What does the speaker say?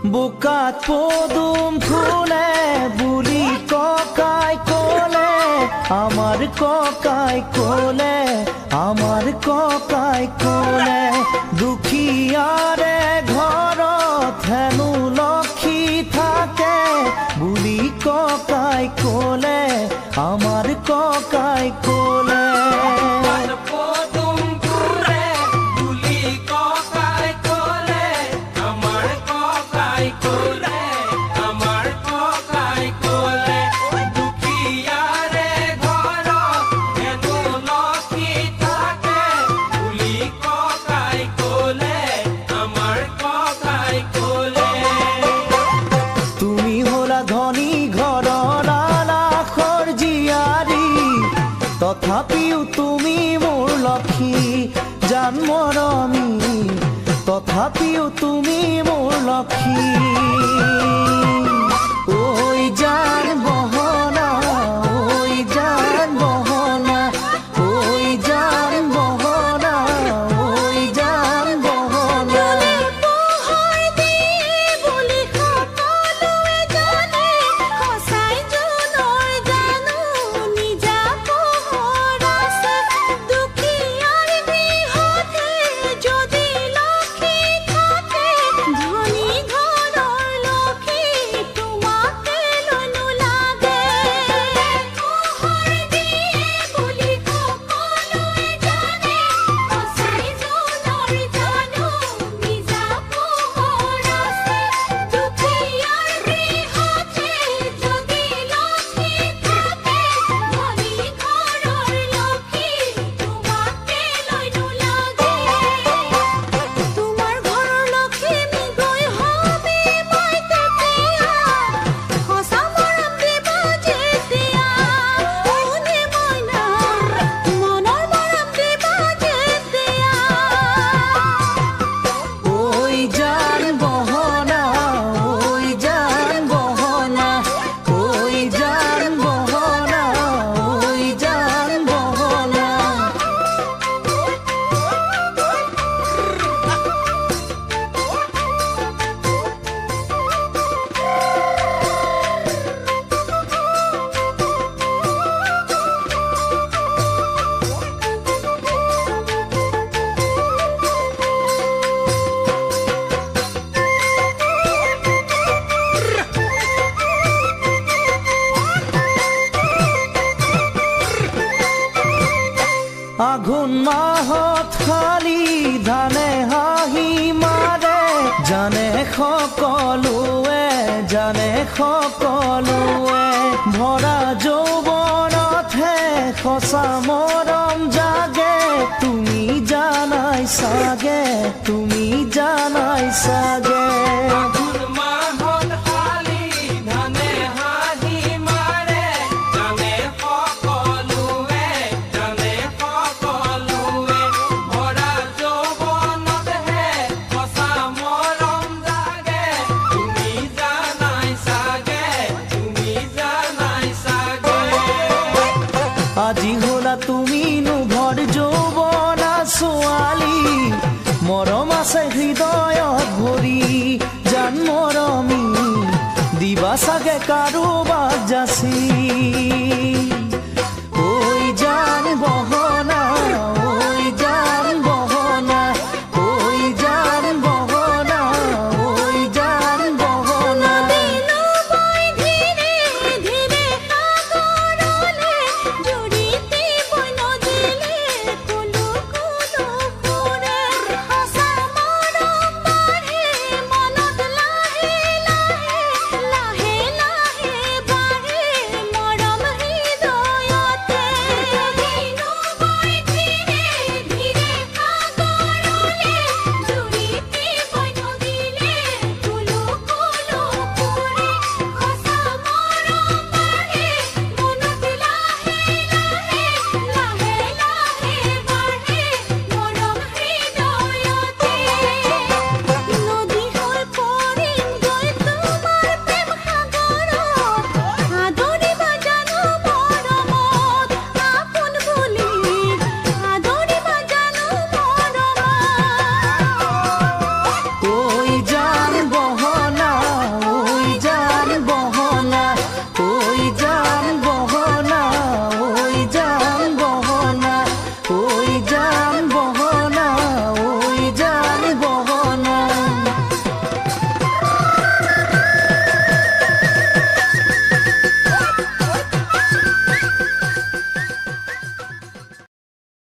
বুকাত পদুম ফুলে বুলি ককাই ক'লে, আমাৰ ককাই ক'লে, আমাৰ ককাই ক'লে, দুখীয়াৰে ঘৰত হেনো লক্ষী থাকে বুলি ককাই ক'লে, আমাৰ ককাই ক'লে। তথাপিও তুমি মোৰ লক্ষী জান মৰমী, তথাপিও তুমি মোৰ লক্ষী। ঐ জান বহনা, ঐ জান বহনা, ঐ জান বহনা, ঐ জান বহনা। আঘোণ মাহত শালি ধানে হাঁহি মাৰে, জানে সকলোৱে, জানে সকলোৱে, ভৰা যৌৱনতহে সঁচা মৰম জাগে, তুমি জানাই চাগে, তুমি জানাই চাগে। আজি হলা তুমি ভৰ যৌৱনা ছোৱালী, মৰম আছে হৃদয়ত ভৰি জান মৰমী, দিবা চাগে কাৰোবাক যাচি।